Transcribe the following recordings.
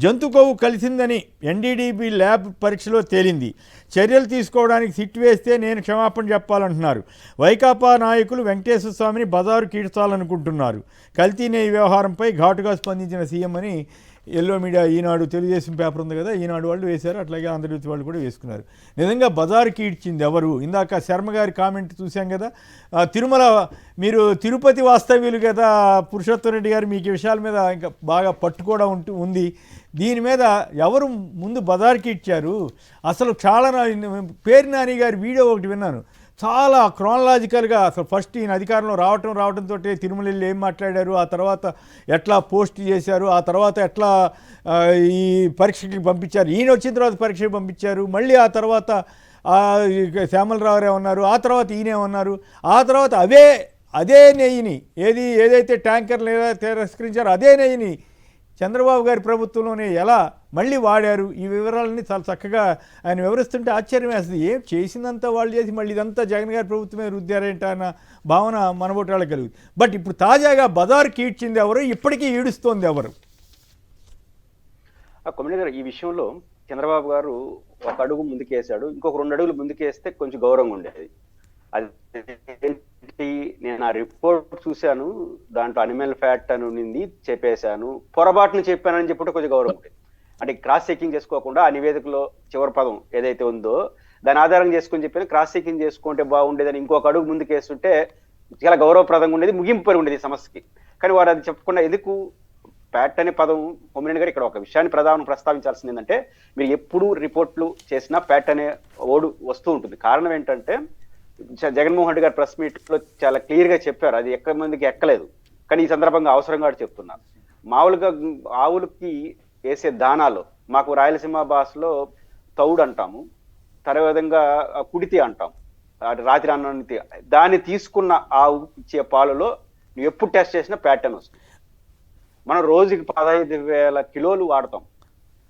జంతు కొవ్వు కలిసిందని NDDB lab పరీక్షలో తేలింది. చర్యలు తీసుకోవడానికి సిట్ వేస్తే నేను క్షమాపణ చెప్పాలంటున్నారు. వైకాపా నాయకులు వెంకటేశ్వర స్వామిని బజారు కీడ్చాలనుకుంటున్నారు. కల్తీ నెయ్యి వ్యవహారంపై ఘాటుగా స్పందించిన సీఎం అని ఎల్లో మీడియా, ఈనాడు, తెలుగుదేశం పేపర్ ఉంది కదా, ఈనాడు వాళ్ళు వేశారు. అట్లాగే ఆంధ్రజ్యోతి వాళ్ళు కూడా వేసుకున్నారు. నిజంగా బజారుకి ఇడ్చింది ఎవరు? ఇందాక శర్మ గారి కామెంట్ చూసాం కదా. తిరుమల, మీరు తిరుపతి వాస్తవ్యులు కదా పురుషోత్తం రెడ్డి గారు, మీకు ఈ విషయాల మీద ఇంకా బాగా పట్టు కూడా ఉంది. దీని మీద ఎవరు ముందు బజార్కి ఇచ్చారు? అసలు చాలా పేరు నాని గారి వీడియో ఒకటి విన్నాను, చాలా క్రానలాజికల్గా అసలు ఫస్ట్ ఈయన అధికారంలో రావడంతో తిరుమల వెళ్ళి ఏం మాట్లాడారు, ఆ తర్వాత ఎట్లా పోస్ట్ చేశారు, ఆ తర్వాత ఎట్లా ఈ పరీక్షకి పంపించారు, ఈయన వచ్చిన తర్వాత పరీక్షకి పంపించారు, మళ్ళీ ఆ తర్వాత శ్యామలరావు ఉన్నారు, ఆ తర్వాత ఈయనే ఉన్నారు, ఆ తర్వాత అదే నెయ్యిని ఏదైతే ట్యాంకర్లు తిరస్కరించారో అదే నెయ్యిని చంద్రబాబు గారి ప్రభుత్వంలోనే ఎలా మళ్ళీ వాడారు. ఈ వివరాలన్నీ చాలా చక్కగా ఆయన వివరిస్తుంటే ఆశ్చర్యం వేస్తుంది. ఏం చేసిందంతా వాళ్ళు చేసి మళ్ళీ ఇదంతా జగన్ గారి ప్రభుత్వమే రుద్దారేంట అన్న భావన మనబోటి వాళ్ళకి కలుగుతుంది. బట్ ఇప్పుడు తాజాగా బజార్కి ఈడ్చింది ఎవరు, ఇప్పటికీ ఈడుస్తోంది ఎవరు? కొమ్మిడి గారు, ఈ విషయంలో చంద్రబాబు గారు ఒక అడుగు ముందుకేసాడు, ఇంకొక 2 అడుగులు ముందుకేస్తే కొంచెం గౌరవంగా ఉండేది. అది నేను ఆ రిపోర్ట్ చూశాను, దాంట్లో అనిమల్ ఫ్యాట్ అని ఉండింది, చెప్పేశాను, పొరపాటును చెప్పానని చెప్పి కొంచెం గౌరవం ఉండేది. అంటే క్రాస్ చెకింగ్ చేసుకోకుండా ఆ నివేదికలో చివరి పదం ఏదైతే ఉందో దాని ఆధారం చేసుకొని చెప్పాను, క్రాస్ చెకింగ్ చేసుకుంటే బాగుండేదని ఇంకొక అడుగు ముందుకేస్తుంటే చాలా గౌరవప్రదంగా ఉండేది, ముగింపు ఉండేది సమస్యకి. కానీ వారు అది చెప్పకుండా ఎందుకు ఫ్యాట్ అనే పదం, కొమ్మినేని గారు ఇక్కడ ఒక విషయాన్ని ప్రస్తావించాల్సింది ఏంటంటే, మీరు ఎప్పుడు రిపోర్ట్లు చేసినా ఫ్యాట్ అనే ఓడు వస్తూ ఉంటుంది. కారణం ఏంటంటే జగన్మోహన్ రెడ్డి గారు ప్రెస్ మీట్ లో చాలా క్లియర్ గా చెప్పారు, అది ఎక్కడ మందికి ఎక్కలేదు. కానీ ఈ సందర్భంగా అవసరంగా చెప్తున్నాను. మామూలుగా ఆవులకి వేసే దానాలో మాకు రాయలసీమ భాషలో తౌడు అంటాము, విధంగా కుడితి అంటాం, రాత్రి అన్నాన్ని. దాన్ని తీసుకున్న ఆవు ఇచ్చే పాలలో నువ్వు ఎప్పుడు టెస్ట్ చేసినా ప్యాటర్న్ వస్తుంది. మనం రోజుకి 15,000 కిలోలు వాడతాం.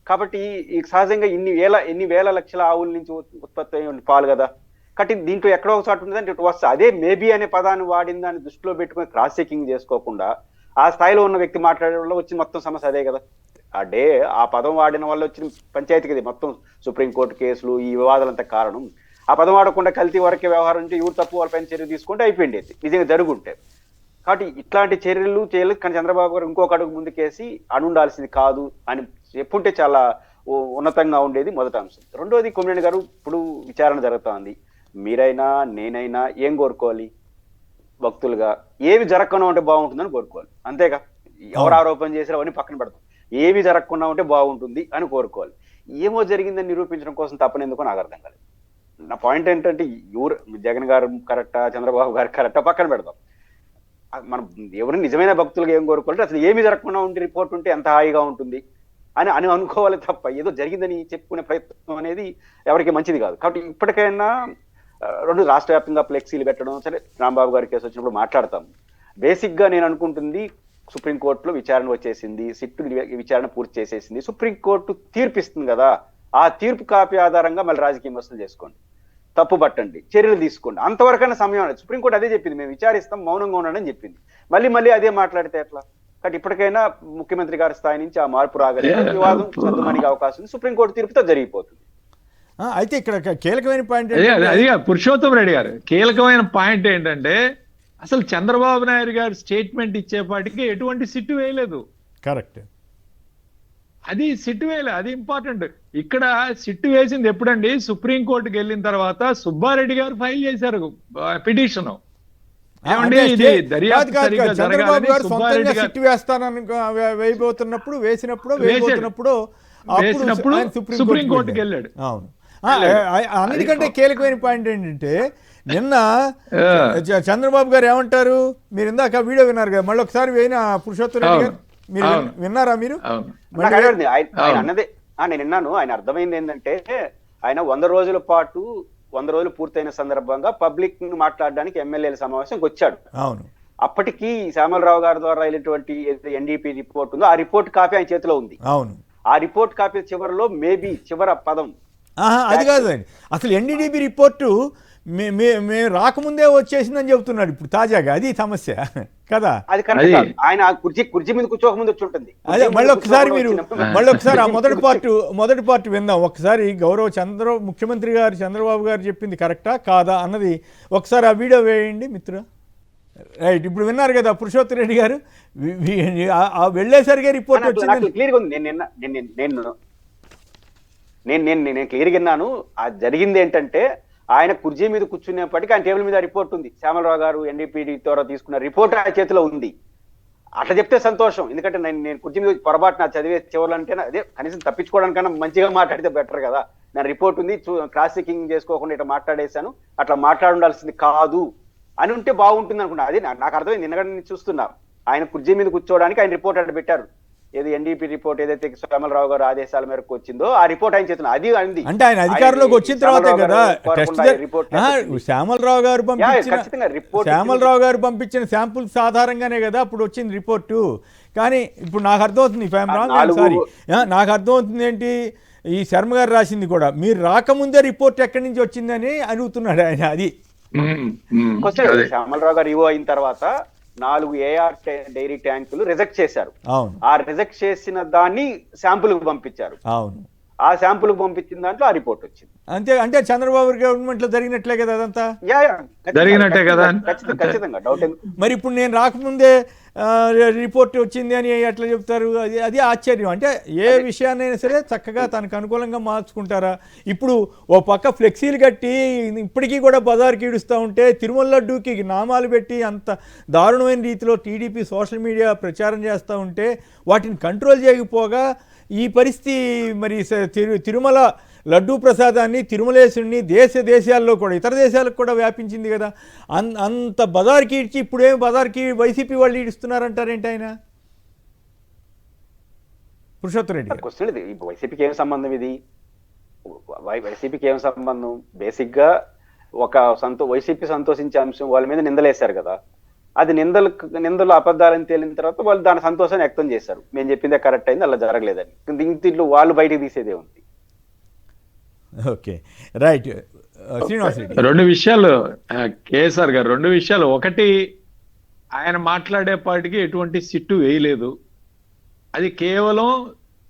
కాబట్టి ఈ సహజంగా ఎన్ని వేల లక్షల ఆవుల నుంచి ఉత్పత్తి అయ్యే పాలు కదా. కాబట్టి దీంట్లో ఎక్కడో ఒక చోట ఉంటుందంటే ఇటు వస్తుంది. అదే మేబీ అనే పదాన్ని వాడిన దాన్ని దృష్టిలో పెట్టుకుని క్రాస్ చెకింగ్ చేసుకోకుండా ఆ స్థాయిలో ఉన్న వ్యక్తి మాట్లాడే వల్ల వచ్చిన మొత్తం సమస్య అదే కదా. ఆ పదం వాడిన వల్ల వచ్చిన పంచాయతీకి మొత్తం సుప్రీంకోర్టు కేసులు, ఈ వివాదాలంతా కారణం. ఆ పదం వాడకుండా కల్తీ వరకే వ్యవహారం ఉంటే ఎవరు తప్పు వాళ్ళపైన చర్య తీసుకుంటే అయిపోయింది, నిజంగా జరుగుంటే. కాబట్టి ఇట్లాంటి చర్యలు చేయలేదు. కానీ చంద్రబాబు గారు ఇంకొక అడుగు ముందుకేసి అనుండాల్సింది కాదు అని చెప్పుంటే చాలా ఉన్నతంగా ఉండేది, మొదటి అంశం. రెండోది, కొమ్మినేని గారు, ఇప్పుడు విచారణ జరుగుతోంది. మీరైనా నేనైనా ఏం కోరుకోవాలి? భక్తులుగా ఏవి జరగకుండా ఉంటే బాగుంటుందని కోరుకోవాలి, అంతేగా. ఎవరు ఆరోపణ చేసినా అవన్నీ పక్కన పెడతాం, ఏవి జరగకుండా ఉంటే బాగుంటుంది అని కోరుకోవాలి. ఏమో జరిగిందని నిరూపించడం కోసం తప్పనేందుకు నాకు అర్థం కాలేదు. నా పాయింట్ ఏంటంటే, జగన్ గారు కరెక్టా, చంద్రబాబు గారు కరెక్టా పక్కన పెడతాం. మనం ఎవరిని నిజమైన భక్తులుగా ఏం కోరుకోవాలంటే అసలు ఏమి జరగకుండా ఉంటే రిపోర్ట్ ఉంటే ఎంత హాయిగా ఉంటుంది అని అనుకోవాలి తప్ప ఏదో జరిగిందని చెప్పుకునే ప్రయత్నం అనేది ఎవరికి మంచిది కాదు. కాబట్టి ఇప్పటికైనా రాష్ట్ర వ్యాప్తంగా ఫ్లెక్సీలు పెట్టడం, సరే రాంబాబు గారి కేసు వచ్చినప్పుడు మాట్లాడతాం. బేసిక్ గా నేను అనుకుంటుంది, సుప్రీంకోర్టులో విచారణ వచ్చేసింది, సిట్ విచారణ పూర్తి చేసేసింది, సుప్రీంకోర్టు తీర్పు ఇస్తుంది కదా, ఆ తీర్పు కాపీ ఆధారంగా మళ్ళీ రాజకీయ విమర్శలు చేసుకోండి, తప్పు పట్టండి, చర్యలు తీసుకోండి. అంతవరకైనా సమయం అనేది సుప్రీంకోర్టు అదే చెప్పింది, మేము విచారిస్తాం, మౌనంగా ఉండండి అని చెప్పింది. మళ్ళీ అదే మాట్లాడితే ఎట్లా? కాబట్టి ఇప్పటికైనా ముఖ్యమంత్రి గారి స్థాయి నుంచి ఆ మార్పు రాగలిగే వివాదం సర్దుమణిగే అవకాశం ఉంది. సుప్రీంకోర్టు తీర్పుతో జరిగిపోతుంది. అయితే ఇక్కడ కీలకమైన పాయింట్ అది పురుషోత్తం రెడ్డి గారు, కీలకమైన పాయింట్ ఏంటంటే, అసలు చంద్రబాబు నాయుడు గారు స్టేట్మెంట్ ఇచ్చేపాటికి ఎటువంటి సిట్టు వేయలేదు. కరెక్ట్, అది సిట్టు వేయలేదు, అది ఇంపార్టెంట్. ఇక్కడ సిట్టు వేసింది ఎప్పుడండి? సుప్రీంకోర్టుకి వెళ్ళిన తర్వాత సుబ్బారెడ్డి గారు ఫైల్ చేశారు పిటిషన్. చంద్రబాబు గారు సొంతంగా సిట్టు వేసినప్పుడు సుప్రీంకోర్టుకి వెళ్ళాడు. అవును, అన్నిటికంటే కీలకమైన పాయింట్ ఏంటంటే, నిన్న చంద్రబాబు గారు ఏమంటారు, మీరు ఇందాక వీడియో విన్నారు కదా, మళ్ళీ ఒకసారి పోయిన పురుషోత్తం రెడ్డి గారు, మీరు విన్నారా? మీరు ఆయన అన్నదే నేను విన్నాను. ఆయన అర్థమైంది ఏంటంటే, ఆయన 100 రోజుల పాటు 100 రోజులు పూర్తయిన సందర్భంగా పబ్లిక్ మాట్లాడడానికి ఎమ్మెల్యేల సమావేశంకి వచ్చాడు. అవును, అప్పటికి శ్యామలరావు గారి ద్వారా వెళ్ళినటువంటి ఎన్డీపీ రిపోర్ట్ ఉందో ఆ రిపోర్ట్ కాపీ ఆయన చేతిలో ఉంది. అవును, ఆ రిపోర్ట్ కాపీ చివరిలో మేబీ చివర పదం అది కాదండి, అసలు ఎన్డీడీబీ రిపోర్టు మేము రాకముందే వచ్చేసిందని చెబుతున్నాడు ఇప్పుడు తాజాగా, అది సమస్య కదా. అది కరెక్ట్ కాదు. ఆయన కుర్చీ మీద కూర్చోక ముందు వచ్చి ఉంటుంది. అదే మళ్ళీ ఒకసారి ఆ మొదటి పార్ట్ విందాం ఒకసారి. ముఖ్యమంత్రి గారు చంద్రబాబు గారు చెప్పింది కరెక్టా కాదా అన్నది ఒకసారి ఆ వీడియో వేయండి మిత్రుడు. రైట్, ఇప్పుడు విన్నారు కదా పురుషోత్తమ్ రెడ్డి గారు వెళ్ళేసరిగా రిపోర్ట్ వచ్చింది. క్లియర్గా ఉంది. నేను క్లియర్గా విన్నాను. అది జరిగింది ఏంటంటే ఆయన కుర్చీ మీద కూర్చునేప్పటికీ ఆయన టేబుల్ మీద రిపోర్ట్ ఉంది. శ్యామలరావు గారు ఎన్డీపీడీ ద్వారా తీసుకున్న రిపోర్ట్ ఆయన చేతిలో ఉంది. అట్లా చెప్తే సంతోషం. ఎందుకంటే నేను కుర్చీ మీద పొరపాటు నా చదివే చివరంటే అదే కనీసం తప్పించుకోవడానికన్నా మంచిగా మాట్లాడితే బెటర్ కదా. నా రిపోర్ట్ ఉంది, క్రాస్ చెకింగ్ చేసుకోకుండా ఇట్లా మాట్లాడేశాను, అట్లా మాట్లాడాల్సింది కాదు అని ఉంటే బాగుంటుంది అనుకున్నా. అది నాకు అర్థమైంది. నిన్నగడ చూస్తున్నా ఆయన కుర్చీ మీద కూర్చోవడానికి ఆయన రిపోర్ట్ అట్లా పెట్టారు. ఏది ఎన్డీపీ రిపోర్ట్ ఏదైతే శ్యామలరావు గారు ఆదేశాల మేరకు వచ్చిందో ఆ రిపోర్ట్ ఆయన చేతున్నా. అది అంది అంటే ఆయన అధికారంలోకి వచ్చిన తర్వాతే కదా శ్యామలరావు గారు పంపించిన శాంపుల్స్ ఆధారంగానే కదా అప్పుడు వచ్చింది రిపోర్టు. కానీ ఇప్పుడు నాకు అర్థమవుతుంది, నాకు అర్థమవుతుంది ఏంటి, ఈ శర్మ గారు రాసింది కూడా మీరు రాకముందే రిపోర్ట్ ఎక్కడి నుంచి వచ్చిందని అడుగుతున్నాడు ఆయన. అది శ్యామలరావు గారు ఈవో అయిన తర్వాత 4 ఏఆర్ డైరీ ట్యాంకులు రిజెక్ట్ చేశారు. ఆ రిజెక్ట్ చేసిన దాన్ని శాంపుల్ కు పంపించారు. ఆ శాంపుల్ కు పంపించిన దాంట్లో ఆ రిపోర్ట్ వచ్చింది. అంతే, అంటే చంద్రబాబు గవర్నమెంట్ లో జరిగినట్లే కదా అదంతా. జరిగినట్టే కదా, ఖచ్చితంగా డౌట్. మరి ఇప్పుడు నేను రాకముందే రిపోర్ట్ వచ్చింది అని ఎట్లా చెప్తారు? అది ఆశ్చర్యం. అంటే ఏ విషయాన్నైనా సరే చక్కగా తనకు అనుకూలంగా మార్చుకుంటారా? ఇప్పుడు ఓ పక్క ఫ్లెక్సీలు కట్టి ఇప్పటికీ కూడా బజార్కి ఈడుస్తూ ఉంటే తిరుమల లడ్డూకి నామాలు పెట్టి అంత దారుణమైన రీతిలో టీడీపీ సోషల్ మీడియా ప్రచారం చేస్తూ ఉంటే వాటిని కంట్రోల్ చేయకపోగా ఈ పరిస్థితి మరి తిరుమల లడ్డూ ప్రసాదాన్ని తిరుమలేశుడిని దేశాల్లో కూడా ఇతర దేశాలకు కూడా వ్యాపించింది కదా. అంత బజార్కి ఇడ్చి ఇప్పుడేం బజార్కి వైసీపీ వాళ్ళు ఈడుస్తున్నారంటారేంటి ఆయన? పురుషోత్తమ్ రెడ్డి క్వశ్చన్ ఇది. వైసీపీకి ఏం సంబంధం? ఇది వైసీపీకి ఏం సంబంధం? బేసిక్ గా వైసీపీ సంతోషించే అంశం వాళ్ళ మీద నిందలేశారు కదా. అది నిందలు అబద్ధాలని తేలిన తర్వాత వాళ్ళు దాని సంతోషాన్ని వ్యక్తం చేశారు. మేము చెప్పిందే కరెక్ట్ అయింది, అలా జరగలేదని. దీంట్లో వాళ్ళు బయటకు తీసేదే ఉంది. Okay, right. శ్రీనివాస్ రెడ్డి 2 విషయాలు కేసీఆర్ గారు 2 విషయాలు. ఒకటి, ఆయన మాట్లాడేపాటికి ఎటువంటి సిట్టు వేయలేదు. అది కేవలం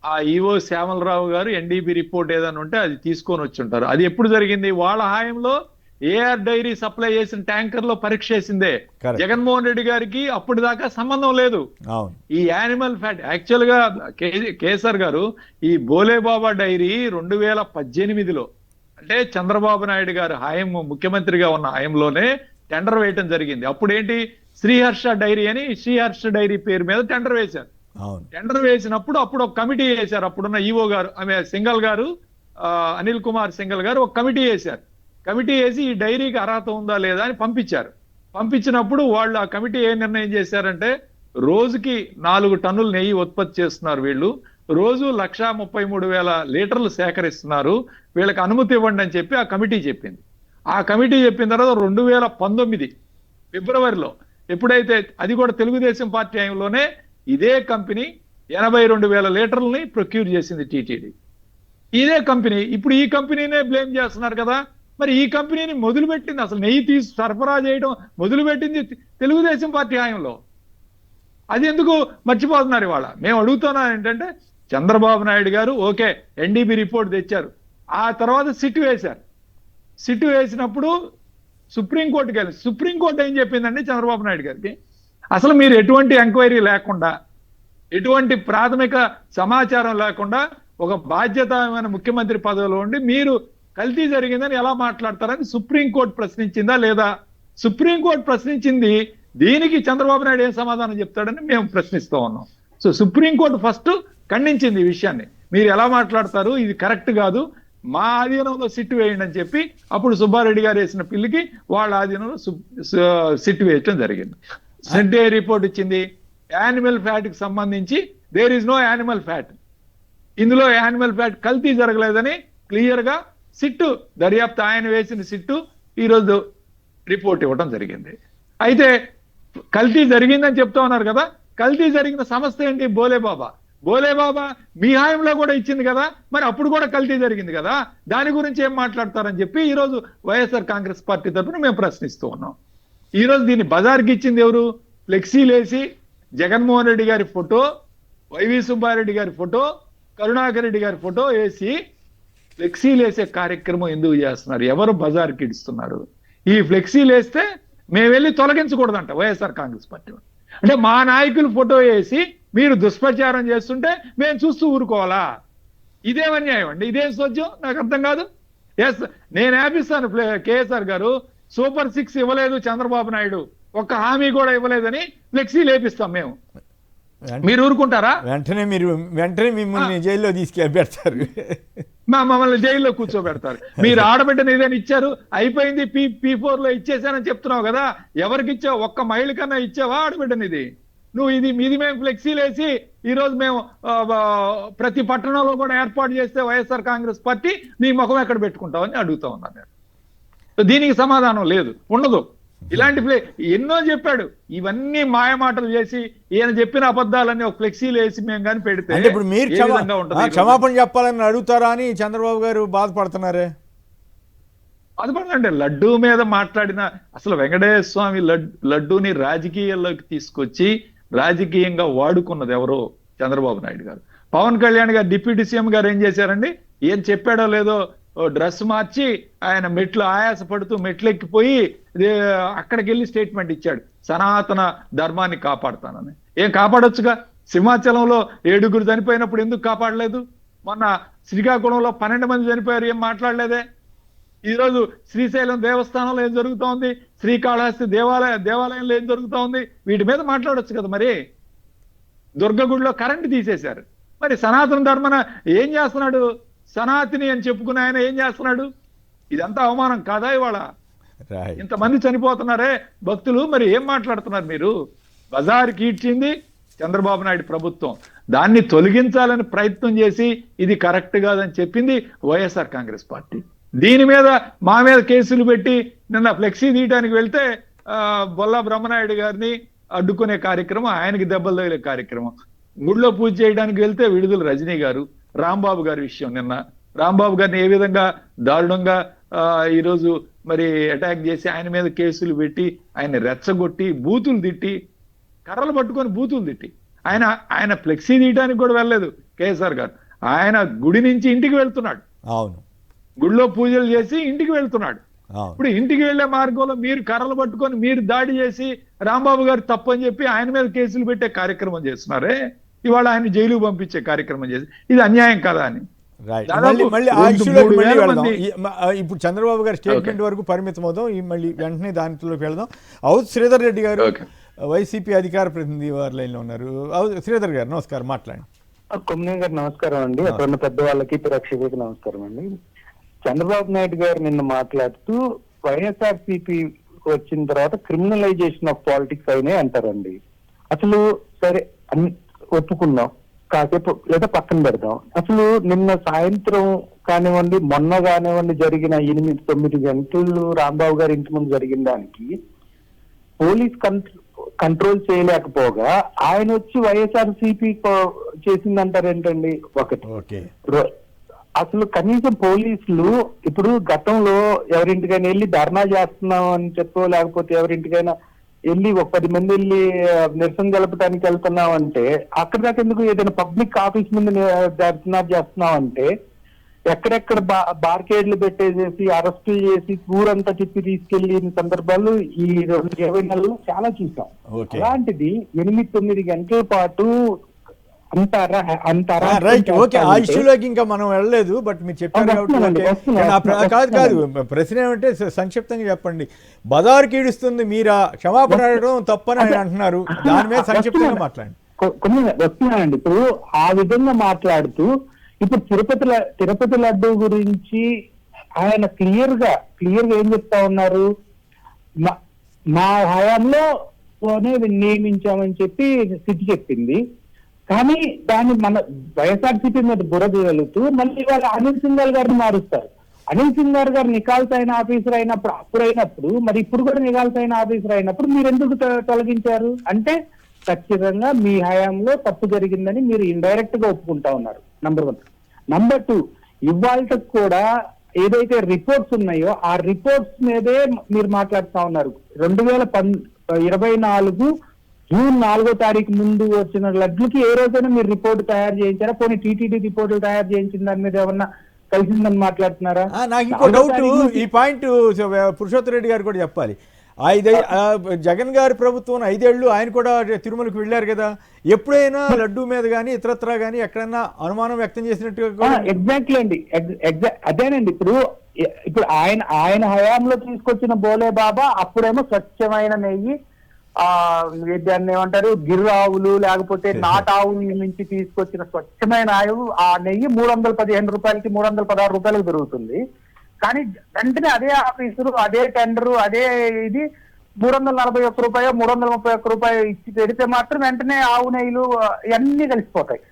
ఆ ఈవో శ్యామలరావు గారు ఎన్డీబీ రిపోర్ట్ ఏదైనా ఉంటే అది తీసుకొని వచ్చి ఉంటారు. అది ఎప్పుడు జరిగింది? వాళ్ళ హాయంలో ఏఆర్ డైరీ సప్లై చేసిన ట్యాంకర్ లో పరీక్ష చేసిందే. జగన్మోహన్ రెడ్డి గారికి అప్పుడు దాకా సంబంధం లేదు. ఈ యానిమల్ ఫ్యాట్ యాక్చువల్ గా కేసీఆర్ గారు ఈ బోలేబాబా డైరీ 2018లో అంటే చంద్రబాబు నాయుడు గారు హాయం ముఖ్యమంత్రిగా ఉన్న హాయంలోనే టెండర్ వేయటం జరిగింది. అప్పుడు ఏంటి, శ్రీహర్ష డైరీ అని శ్రీహర్ష డైరీ పేరు మీద టెండర్ వేశారు. టెండర్ వేసినప్పుడు అప్పుడు ఒక కమిటీ వేశారు. అప్పుడున్న ఈవో గారు సింగల్ గారు, అనిల్ కుమార్ సింగల్ గారు ఒక కమిటీ వేశారు. కమిటీ వేసి ఈ డైరీకి అర్హత ఉందా లేదా అని పంపించారు. పంపించినప్పుడు వాళ్ళు ఆ కమిటీ ఏ నిర్ణయం చేశారంటే రోజుకి 4 టన్నుల నెయ్యి ఉత్పత్తి చేస్తున్నారు వీళ్ళు, రోజు 1,33,000 లీటర్లు సేకరిస్తున్నారు, వీళ్ళకి అనుమతి ఇవ్వండి అని చెప్పి ఆ కమిటీ చెప్పింది. ఆ కమిటీ చెప్పిన తర్వాత 2019 ఫిబ్రవరిలో ఎప్పుడైతే, అది కూడా తెలుగుదేశం పార్టీ టైంలోనే ఇదే కంపెనీ 82,000 లీటర్లని ప్రొక్యూర్ చేసింది టీటీడీ. ఇదే కంపెనీ ఇప్పుడు ఈ కంపెనీనే బ్లేమ్ చేస్తున్నారు కదా. మరి ఈ కంపెనీని మొదలుపెట్టింది, అసలు నెయ్యి సరఫరా చేయడం మొదలుపెట్టింది తెలుగుదేశం పార్టీ హయాంలో. అది ఎందుకు మర్చిపోతున్నారు ఇవాళ? మేము అడుగుతున్నాం ఏంటంటే, చంద్రబాబు నాయుడు గారు ఓకే ఎన్డీబీ రిపోర్ట్ తెచ్చారు, ఆ తర్వాత సిట్ వేశారు. సిట్ వేసినప్పుడు సుప్రీంకోర్టుకి వెళ్ళి సుప్రీంకోర్టు ఏం చెప్పిందండి చంద్రబాబు నాయుడు గారికి, అసలు మీరు ఎటువంటి ఎంక్వైరీ లేకుండా, ఎటువంటి ప్రాథమిక సమాచారం లేకుండా ఒక బాధ్యతమైన ముఖ్యమంత్రి పదవిలో ఉండి మీరు కల్తీ జరిగిందని ఎలా మాట్లాడతారని సుప్రీంకోర్టు ప్రశ్నించిందా లేదా? సుప్రీంకోర్టు ప్రశ్నించింది, దీనికి చంద్రబాబు నాయుడు ఏం సమాధానం చెప్తాడని మేము ప్రశ్నిస్తూ ఉన్నాం. సో సుప్రీంకోర్టు ఫస్ట్ ఖండించింది ఈ విషయాన్ని. మీరు ఎలా మాట్లాడతారు, ఇది కరెక్ట్ కాదు, మా ఆధీనంలో సిట్ వేయండి అని చెప్పి అప్పుడు సుబ్బారెడ్డి గారు వేసిన పిల్లికి వాళ్ళ ఆధీనంలో సిట్ వేయటం జరిగింది. సిట్ రిపోర్ట్ ఇచ్చింది, యానిమల్ ఫ్యాట్ కి సంబంధించి there is no animal fat, ఇందులో యానిమల్ ఫ్యాట్ కల్తీ జరగలేదని క్లియర్ గా సిట్టు దర్యాప్తు ఆయన వేసిన సిట్టు ఈరోజు రిపోర్ట్ ఇవ్వడం జరిగింది. అయితే కల్తీ జరిగిందని చెప్తా ఉన్నారు కదా, కల్తీ జరిగిన సంస్థ ఏంటి? బోలేబాబా. బోలే బాబా మీ హాయంలో కూడా ఇచ్చింది కదా, మరి అప్పుడు కూడా కల్తీ జరిగింది కదా, దాని గురించి ఏం మాట్లాడతారని చెప్పి ఈరోజు వైఎస్ఆర్ కాంగ్రెస్ పార్టీ తరఫున మేము ప్రశ్నిస్తూ ఉన్నాం. ఈరోజు దీన్ని బజార్కి ఇచ్చింది ఎవరు? ఫ్లెక్సీలేసి జగన్మోహన్ రెడ్డి గారి ఫోటో, వైవి సుబ్బారెడ్డి గారి ఫోటో, కరుణాకర్ రెడ్డి గారి ఫోటో వేసి ఫ్లెక్సీలేసే కార్యక్రమం ఎందుకు చేస్తున్నారు? ఎవరు బజార్కి ఇస్తున్నారు? ఈ ఫ్లెక్సీలేస్తే మేము వెళ్ళి తొలగించకూడదంట వైఎస్ఆర్ కాంగ్రెస్ పార్టీ. అంటే మా నాయకులు ఫోటో వేసి మీరు దుష్ప్రచారం చేస్తుంటే మేము చూస్తూ ఊరుకోవాలా? ఇదేం అన్యాయం అండి, ఇదేం సోద్యం, నాకు అర్థం కాదు. ఎస్, నేను ఆపిస్తాను కేఎస్ఆర్ గారు, సూపర్ 6 ఇవ్వలేదు చంద్రబాబు నాయుడు, ఒక్క హామీ కూడా ఇవ్వలేదని ఫ్లెక్సీ లేపిస్తాం మేము, మీరు ఊరుకుంటారా? వెంటనే మిమ్మల్ని జైల్లో తీసుకెళ్ళి మమ్మల్ని జైల్లో కూర్చోబెడతారు. మీరు ఆడబిడ్డను ఏదైనా ఇచ్చారు, అయిపోయింది, P4 లో ఇచ్చేసానని చెప్తున్నావు కదా, ఎవరికి ఇచ్చావు? ఒక్క మహిళ కన్నా ఇచ్చావా ఆడబిడ్డని? ఇది నువ్వు ఇది మేము ఫ్లెక్సీలు వేసి ఈరోజు మేము ప్రతి పట్టణంలో కూడా ఏర్పాటు చేస్తే వైఎస్ఆర్ కాంగ్రెస్ పార్టీ నీ ముఖం ఎక్కడ పెట్టుకుంటావని అడుగుతా ఉన్నాను నేను. దీనికి సమాధానం లేదు, ఉండదు. ఇలాంటి ఎన్నో చెప్పాడు, ఇవన్నీ మాయమాటలు చేసి ఈయన చెప్పిన అబద్ధాలన్నీ ఒక ఫ్లెక్సీలు వేసి మేము కానీ పెడితే ఇప్పుడు మీరు క్షమాపణ చెప్పాలని అడుగుతారా అని చంద్రబాబు గారు బాధపడుతున్నారే? బాధపడదండి. లడ్డూ మీద మాట్లాడిన అసలు వెంకటేశ్వర స్వామి లడ్డూని రాజకీయాల్లోకి తీసుకొచ్చి రాజకీయంగా వాడుకున్నది ఎవరో? చంద్రబాబు నాయుడు గారు. పవన్ కళ్యాణ్ గారు డిప్యూటీ సీఎం గారు ఏం చేశారండి? ఏం చెప్పాడో లేదో డ్రెస్ మార్చి ఆయన మెట్లు ఆయాసపడుతూ మెట్లెక్కిపోయి అక్కడికి వెళ్ళి స్టేట్మెంట్ ఇచ్చాడు, సనాతన ధర్మాన్ని కాపాడుతానని. ఏం కాపాడొచ్చుగా? సింహాచలంలో 7 చనిపోయినప్పుడు ఎందుకు కాపాడలేదు? మొన్న శ్రీకాకుళంలో 12 మంది చనిపోయారు, ఏం మాట్లాడలేదే? ఈరోజు శ్రీశైలం దేవస్థానంలో ఏం జరుగుతూ ఉంది, శ్రీకాళహస్తి దేవాలయంలో ఏం జరుగుతూ ఉంది, వీటి మీద మాట్లాడొచ్చు కదా. మరి దుర్గగుడిలో కరెంటు తీసేశారు, మరి సనాతన ధర్మన ఏం చేస్తున్నాడు? సనాతిని అని చెప్పుకున్న ఆయన ఏం చేస్తున్నాడు? ఇదంతా అవమానం కాదా? ఇవాళ ఇంతమంది చనిపోతున్నారే భక్తులు, మరి ఏం మాట్లాడుతున్నారు మీరు? బజార్కి ఇచ్చింది చంద్రబాబు నాయుడు ప్రభుత్వం, దాన్ని తొలగించాలని ప్రయత్నం చేసి ఇది కరెక్ట్ కాదని చెప్పింది వైఎస్ఆర్ కాంగ్రెస్ పార్టీ. దీని మీద మా మీద కేసులు పెట్టి నిన్న ఫ్లెక్సీ తీయడానికి వెళ్తే బొల్లా బ్రహ్మనాయుడు గారిని అడ్డుకునే కార్యక్రమం, ఆయనకి దెబ్బలు తగిలే కార్యక్రమం. గుడిలో పూజ చేయడానికి వెళ్తే విడుదల రజనీ గారు, రాంబాబు గారి విషయం, నిన్న రాంబాబు గారిని ఏ విధంగా దారుణంగా ఈరోజు మరి అటాక్ చేసి ఆయన మీద కేసులు పెట్టి ఆయన రెచ్చగొట్టి బూతులు తిట్టి, కర్రలు పట్టుకొని బూతులు తిట్టి, ఆయన ఫ్లెక్సీ తీయడానికి కూడా వెళ్ళలేదు కేసీఆర్ గారు. ఆయన గుడి నుంచి ఇంటికి వెళ్తున్నాడు, అవును, గుడిలో పూజలు చేసి ఇంటికి వెళ్తున్నాడు. ఇప్పుడు ఇంటికి వెళ్లే మార్గంలో మీరు కర్రలు పట్టుకొని మీరు దాడి చేసి రాంబాబు గారు తప్పని చెప్పి ఆయన మీద కేసులు పెట్టే కార్యక్రమం చేస్తున్నారే, ఇవాళ ఆయన జైలుకు పంపించే కార్యక్రమం చేసి, ఇది అన్యాయం కదా అని. ఇప్పుడు చంద్రబాబు గారి స్టేట్మెంట్ వరకు పరిమితం అవుదాం, మళ్ళీ వెంటనే దాంట్లోకి వెళదాం. అవును, శ్రీధర్ రెడ్డి గారు వైసీపీ అధికార ప్రతినిధి వారి లైన్లో ఉన్నారు. శ్రీధర్ గారు నమస్కారం, మాట్లాడండి. కొమ్మినేని గారు నమస్కారం అండి, అక్కడ ఉన్న పెద్దవాళ్ళకి ప్రేక్షకులకి నమస్కారం అండి. చంద్రబాబు నాయుడు గారు నిన్న మాట్లాడుతూ వైఎస్ఆర్సీపీ వచ్చిన తర్వాత క్రిమినలైజేషన్ ఆఫ్ పాలిటిక్స్ అయినాయి అంటారండి. అసలు సరే ఒప్పుకుందాం, కాసేపు లేదా పక్కన పెడదాం. అసలు నిన్న సాయంత్రం కానివ్వండి, మొన్న కానివ్వండి, జరిగిన 8-9 గంటలు రాంబాబు గారి ఇంటి ముందు జరిగిన దానికి పోలీస్ కంట్రోల్ చేయలేకపోగా ఆయన వచ్చి వైఎస్ఆర్సీపీ చేసిందంటారేంటండి? ఒకటి. అసలు కనీసం పోలీసులు ఇప్పుడు గతంలో ఎవరింటికైనా వెళ్ళి ధర్నా చేస్తున్నాం అని చెప్పో, లేకపోతే ఎవరింటికైనా వెళ్ళి 10 మంది వెళ్ళి నిరసన జరపడానికి వెళ్తున్నాం అంటే అక్కడ దాకా ఎందుకు? ఏదైనా పబ్లిక్ ఆఫీస్ ముందు ధర్నా చేస్తున్నాం అంటే ఎక్కడెక్కడ బార్కేడ్లు పెట్టేసేసి అరెస్ట్ చేసి ఊరంతా తిప్పి తీసుకెళ్లిన సందర్భాలు ఈ 20 నెలల్లో చాలా చూసాం. అలాంటిది 8-9 గంటల పాటు ఇంకా మనం వెళ్ళలేదు, బట్ మీరు చెప్పారు కాదు. ప్రశ్న ఏమంటే సంక్షిప్తంగా చెప్పండి. బజార్కి ఈడుస్తుంది మీరా, క్షమాపణ అడగడం తప్పని ఆయన అంటున్నారు, దాని మీద సంక్షిప్తంగా మాట్లాడండి. వస్తున్నానండి. ఇప్పుడు ఆ విధంగా మాట్లాడుతూ ఇప్పుడు తిరుపతి లడ్డు గురించి ఆయన క్లియర్ గా ఏం చెప్తా ఉన్నారు? మా హయాంలో నియమించామని చెప్పి స్థితి చెప్పింది. కానీ దాన్ని మన వైఎస్ఆర్సీపీ మీద బురద వెళుతూ మళ్ళీ వాళ్ళు అనిల్ సింఘాల్ గారిని మారుస్తారు. అనిల్ సింఘాల్ గారు నికాల్స్ అయిన ఆఫీసర్ అయినప్పుడు మరి ఇప్పుడు కూడా నికాల్స్ అయిన ఆఫీసర్ అయినప్పుడు మీరు ఎందుకు తొలగించారు? అంటే ఖచ్చితంగా మీ హయాంలో తప్పు జరిగిందని మీరు ఇండైరెక్ట్ గా ఒప్పుకుంటా ఉన్నారు. నంబర్ 1. నంబర్ 2, ఇవాళకి కూడా ఏదైతే రిపోర్ట్స్ ఉన్నాయో ఆ రిపోర్ట్స్ మీదే మీరు మాట్లాడుతా ఉన్నారు. 2024 జూన్ 4వ తారీఖు ముందు వచ్చిన లడ్లకి ఏ రోజైనా మీరు రిపోర్ట్ తయారు చేయించారా? పోనీ టీటీడీ రిపోర్టులు తయారు చేయించిన దాని మీద ఏమన్నా కలిసిందని మాట్లాడుతున్నారా? నాకు ఇంకో డౌట్, ఈ పాయింట్ పురుషోత్తమ రెడ్డి గారు కూడా చెప్పాలి. జగన్ గారి ప్రభుత్వం 5 ఏళ్ళు ఆయన కూడా తిరుమలకు వెళ్ళారు కదా, ఎప్పుడైనా లడ్డూ మీద కానీ ఇతరత్రా కానీ ఎక్కడన్నా అనుమానం వ్యక్తం చేసినట్టుగా? ఎగ్జాక్ట్లీ అండి, అదేనండి. ఇప్పుడు ఆయన హయాంలో తీసుకొచ్చిన బోలే బాబా అప్పుడేమో స్వచ్ఛమైన నెయ్యి, దాన్ని ఏమంటారు, గిర్రు ఆవులు లేకపోతే నాటు ఆవుల నుంచి తీసుకొచ్చిన స్వచ్ఛమైన ఆ నెయ్యి 315 రూపాయలకి 316 రూపాయలకు దొరుకుతుంది. కానీ వెంటనే అదే ఆఫీసరు, అదే టెండరు, అదే ఇది 341 రూపాయో 331 రూపాయో ఇచ్చి పెడితే మాత్రం వెంటనే ఆవు నెయ్యిలు ఇవన్నీ కలిసిపోతాయి.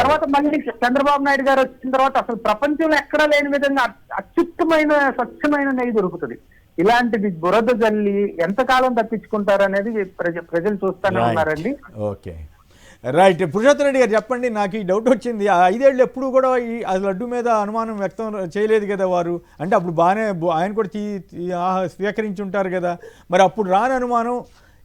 తర్వాత మళ్ళీ చంద్రబాబు నాయుడు గారు వచ్చిన తర్వాత అసలు ప్రపంచంలో ఎక్కడా లేని విధంగా అత్యుత్తమైన స్వచ్ఛమైన నెయ్యి దొరుకుతుంది. ఇలాంటిది బురద జల్లి ఎంతకాలం తప్పించుకుంటారు అనేది ప్రజలు చూస్తూనే ఉన్నారండి. Okay, right. పురుషోత్తమ రెడ్డి గారు చెప్పండి, నాకు ఈ డౌట్ వచ్చింది. ఆ 5 ఏళ్ళు ఎప్పుడు కూడా ఈ లడ్డు మీద అనుమానం వ్యక్తం చేయలేదు కదా వారు, అంటే అప్పుడు బాగానే ఆయన కూడా స్వీకరించి ఉంటారు కదా, మరి అప్పుడు రాని అనుమానం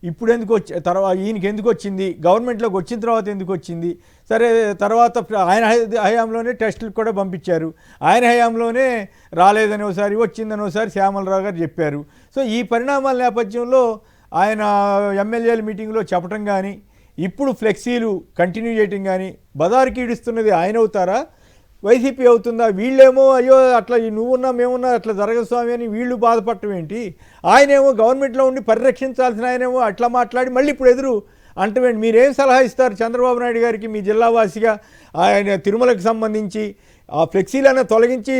ఇప్పుడు ఎందుకు తర్వాత ఈయనకి ఎందుకు వచ్చింది, గవర్నమెంట్లోకి వచ్చిన తర్వాత ఎందుకు వచ్చింది? సరే, తర్వాత ఆయన హయాంలోనే టెస్టులకు కూడా పంపించారు, ఆయన హయాంలోనే రాలేదని ఒకసారి వచ్చిందని ఒకసారి శ్యామలరావు గారు చెప్పారు. సో ఈ పరిణామాల నేపథ్యంలో ఆయన ఎమ్మెల్యేల మీటింగ్లో చెప్పడం కానీ, ఇప్పుడు ఫ్లెక్సీలు కంటిన్యూ చేయటం కానీ, బజారుకి ఈడుస్తున్నది ఆయన అవుతారా, వైసీపీ అవుతుందా? వీళ్ళేమో అయ్యో అట్లా నువ్వున్నా మేమున్నా అట్లా జరగదు స్వామి అని వీళ్ళు బాధపడటం ఏంటి? ఆయనేమో గవర్నమెంట్లో ఉండి పరిరక్షించాల్సిన ఆయనేమో అట్లా మాట్లాడి మళ్ళీ ఇప్పుడు ఎదురు అంటవేంటి? మీరేం సలహా ఇస్తారు చంద్రబాబు నాయుడు గారికి మీ జిల్లావాసిగా? ఆయన తిరుమలకు సంబంధించి ఆ ఫ్లెక్సీలను తొలగించి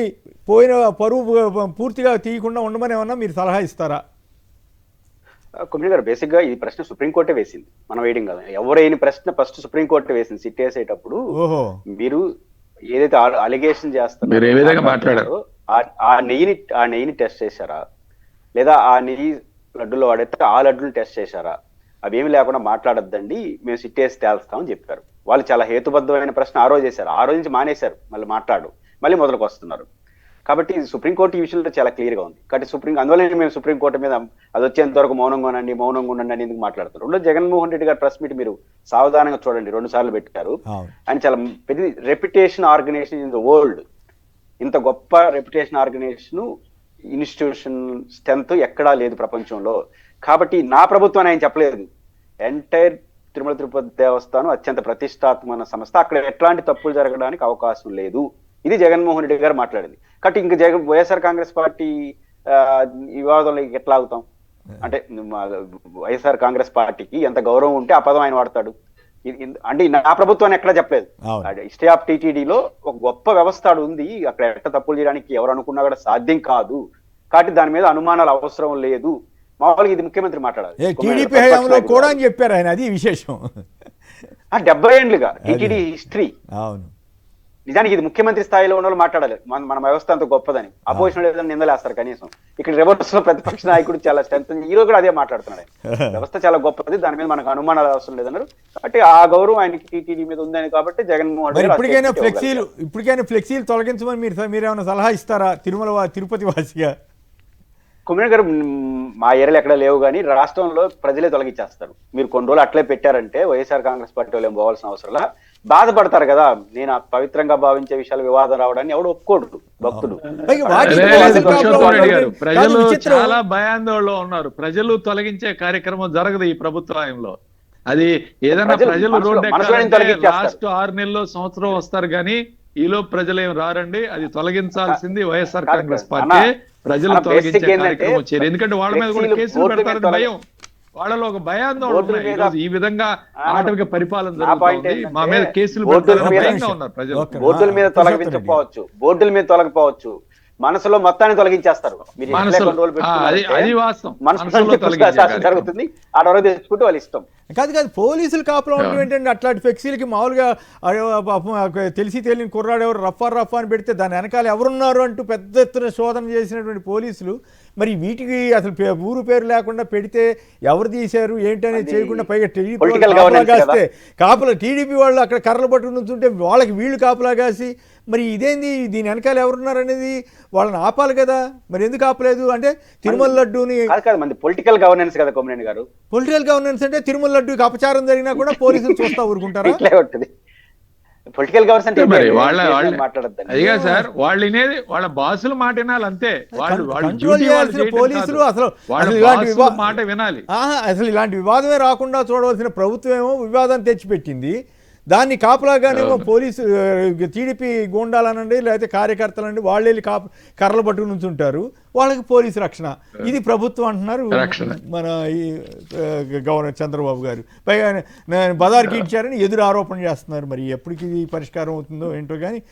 పోయిన పరువు పూర్తిగా తీయకుండా ఉండమని ఏమన్నా మీరు సలహా ఇస్తారా? కుమిలి గారు, బేసిక్ గా ఈ ప్రశ్న సుప్రీంకోర్టే వేసింది, మనం వేయడం కదా. ఎవరైనా ప్రశ్న ఫస్ట్ సుప్రీంకోర్టు వేసింది. సిట్ వేసేటప్పుడు మీరు ఏదైతే అలిగేషన్ చేస్తారో ఆ నెయ్యిని టెస్ట్ చేశారా, లేదా ఆ నెయ్యి లడ్డులో వాడైతే ఆ లడ్డులు టెస్ట్ చేశారా? అవేమి లేకుండా మాట్లాడొద్దండి, మేము సిట్ వేసి తేల్స్తామని చెప్పారు. వాళ్ళు చాలా హేతుబద్ధమైన ప్రశ్న ఆ రోజు చేశారు. ఆ రోజు నుంచి మానేశారు, మళ్ళీ మళ్ళీ మొదలుకు వస్తున్నారు. కాబట్టి సుప్రీంకోర్టు ఈ విషయంలో చాలా క్లియర్ గా ఉంది. కాబట్టి అందువల్ల మేము సుప్రీంకోర్టు మీద అది వచ్చేంత వరకు మౌనంగా ఉండండి అని ఎందుకు మాట్లాడతారు? రెండో, జగన్మోహన్ రెడ్డి గారి ప్రెస్ మీట్ మీరు సావధానంగా చూడండి, 2 సార్లు పెట్టారు. ఆయన చాలా పెద్ద reputation organisation in the world, ఇంత గొప్ప రెప్యుటేషన్ ఆర్గనైజేషన్ ఇన్స్టిట్యూషన్ స్ట్రెంత్ ఎక్కడా లేదు ప్రపంచంలో. కాబట్టి నా ప్రభుత్వం ఆయన చెప్పలేదు, ఎంటైర్ తిరుమల తిరుపతి దేవస్థానం అత్యంత ప్రతిష్టాత్మక సంస్థ, అక్కడ ఎట్లాంటి తప్పులు జరగడానికి అవకాశం లేదు, ఇది జగన్మోహన్ రెడ్డి గారు మాట్లాడింది. కాబట్టి ఇంకా వైఎస్ఆర్ కాంగ్రెస్ పార్టీ వివాదంలో ఎట్లా ఆగుతాం? అంటే వైఎస్ఆర్ కాంగ్రెస్ పార్టీకి ఎంత గౌరవం ఉంటే ఆ పదం ఆయన వాడతాడు. అంటే నా ప్రభుత్వాన్ని ఎక్కడా చెప్పలేదు. స్టే ఆఫ్ టీటీడీలో ఒక గొప్ప వ్యవస్థ ఉంది, అక్కడ ఎట్లా తప్పులు చేయడానికి ఎవరు అనుకున్నా కూడా సాధ్యం కాదు. కాబట్టి దాని మీద అనుమానాలు అవసరం లేదు. మామూలుగా ఇది ముఖ్యమంత్రి మాట్లాడాలి, టీడీపీ హయాంలో కూడా అని చెప్పారు ఆయన, అది విశేషం. 70 ఏళ్ళుగా టీటీడీ హిస్టరీ. అవును, నిజానికి ఇది ముఖ్యమంత్రి స్థాయిలో ఉన్న వాళ్ళు మాట్లాడాలి, మన వ్యవస్థ అంత గొప్పదని. అపోజిషన్ ఏదైనా నిందలేస్తారు కనీసం. ఇక్కడ రివర్స్ లో ప్రతిపక్ష నాయకుడు చాలా స్ట్రెంత్, ఈ రోజు కూడా అదే మాట్లాడుతున్నాడు. వ్యవస్థ చాలా గొప్పది, దాని మీద మనకు అనుమానాలు అవసరం లేదన్నారు. అంటే ఆ గౌరవం ఆయనకి టీటీడీ మీద ఉందని కాబట్టి జగన్మోహన్ రెడ్డి ఇప్పటికైనా ఫ్లెక్సీలు తొలగించమని మీరేమైనా సలహా ఇస్తారా తిరుపతి వాసిగా? కుమిలి గారు, మా ఏరియాలో ఎక్కడ లేవు కానీ రాష్ట్రంలో ప్రజలే తొలగించేస్తారు. మీరు కొన్ని రోజులు అట్లే పెట్టారంటే వైఎస్ఆర్ కాంగ్రెస్ పార్టీ వాళ్ళు ఏం పోవాల్సిన అవసరంలా, బాధపడతారు కదా. నేను పవిత్రంగా భావించే విషయాలు వివాదం రావడాన్ని ఎవడు ఒప్పుకోడు భక్తుడు. ప్రజలు చాలా భయాందోళనలో ఉన్నారు. ప్రజలు తొలగించే కార్యక్రమం జరగదు ఈ ప్రభుత్వంలో. అది ఏదైనా ప్రజలు రోడ్డు లాస్ట్ 6 నెలల్లో సంవత్సరం వస్తారు కానీ ఈలో ప్రజలు ఏం రారండి. అది తొలగించాల్సింది వైఎస్ఆర్ కాంగ్రెస్ పార్టీ. ప్రజలు తొలగించే కార్యక్రమం వచ్చారు, ఎందుకంటే వాళ్ళ మీద కూడా కేసులు పెడతారని భయం, వాళ్ళలో ఒక భయాందోళన. ఈ విధంగా ఆటవిక పరిపాలన జరుగుతుంది, మా మీద కేసులు పెడతారని భయంగా ఉన్నారు ప్రజలు. బోర్డుల మీద తొలగిపోవచ్చు, మనసులో మొత్తాన్ని తొలగించేస్తారు. మీరు ఎట్లా మనసులో control పెట్టుకున్నారంటే అది వాస్తవం. మనసులో మనసులో తొలగించే శాసనం కార్యక్రమం. జరుగుతుంది, ఆ వరకు తెచ్చుకుంటే వాళ్ళ ఇష్టం. కాదు పోలీసులు కాపలా ఉండడం ఏంటంటే అట్లాంటి ఫ్లెక్సీలకి మామూలుగా పాపం తెలిసి తెలియని కుర్రాడు ఎవరు రఫా అని పెడితే దాని వెనకాల ఎవరున్నారు అంటూ పెద్ద ఎత్తున శోధన చేసినటువంటి పోలీసులు మరి వీటికి అసలు ఊరు పేరు లేకుండా పెడితే ఎవరు తీశారు ఏంటనేది చేయకుండా పైగా టీడీపీ Political కాపలా governance కాస్తే కాపలా టీడీపీ వాళ్ళు అక్కడ కర్రలు పట్టుకుని ఉంటుంటే వాళ్ళకి వీళ్ళు కాపలా కాసి మరి ఇదేంది దీని వెనకాల ఎవరున్నారు అనేది వాళ్ళని ఆపాలి కదా, మరి ఎందుకు ఆపలేదు? అంటే తిరుమల లడ్డూని కాదు మంది పొలిటికల్ గవర్నెన్స్ కదా కొమరేని గారు. పొలిటికల్ గవర్నెన్స్ అంటే తిరుమల లడ్డూకి అపచారం జరిగినా కూడా పోలీసులు చూస్తా ఊరుకుంటారా? ఇట్లే ఉంటుంది పొలిటికల్ గవర్నెన్స్ అంటే మరి ఏంటి? వాళ్ళ మాట్లాడద్దండి. అదిగా సార్, వాళ్ళు వినేది వాళ్ళ బాసుల మాట వినాలి అంతే. వాళ్ళు కంట్రోల్ duty వాళ్ళు చేయాల్సిన చేయటం పోలీసులు కాదు. అసలు వాళ్ళ అసలు ఇలాంటి బాసుల మాట వినాలి. అసలు ఇలాంటి వివాదమే రాకుండా చూడవలసిన ప్రభుత్వం ఏమో వివాదాన్ని తెచ్చిపెట్టింది. దాన్ని కాపలాగానేమో పోలీసు టీడీపీ గూండాలనండి లేకపోతే కార్యకర్తలండి వాళ్ళు వెళ్ళి కర్రలు పట్టుకుని ఉంచుంటారు, వాళ్ళకి పోలీసు రక్షణ. ఇది ప్రభుత్వం అంటున్నారు మన ఈ గవర్నర్ చంద్రబాబు గారు. పైగా బజార్కి ఇచ్చారని ఎదురు ఆరోపణ చేస్తున్నారు. మరి ఎప్పటికి ఇది పరిష్కారం అవుతుందో ఏంటో కానీ